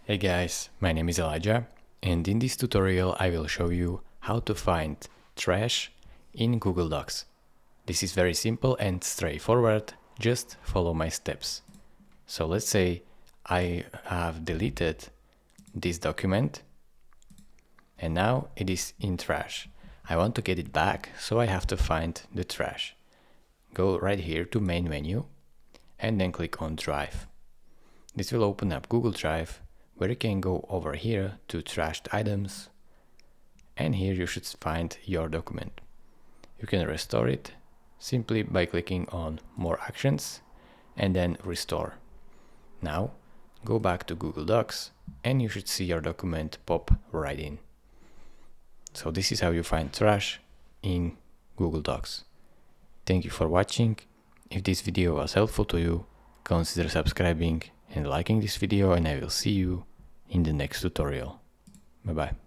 Hey guys, my name is Elijah, and in this tutorial I will show you how to find trash in Google Docs. This is very simple and straightforward, just follow my steps. So let's say I have deleted this document and now it is in trash. I want to get it back, so I have to find the trash. Go right here to main menu and then click on Drive. This will open up Google Drive, where you can go over here to trashed items, and here you should find your document. You can restore it simply by clicking on More Actions and then Restore. Now go back to Google Docs and you should see your document pop right in. So this is how you find trash in Google Docs. Thank you for watching. If this video was helpful to you, consider subscribing and liking this video, and I will see you in the next tutorial. Bye bye.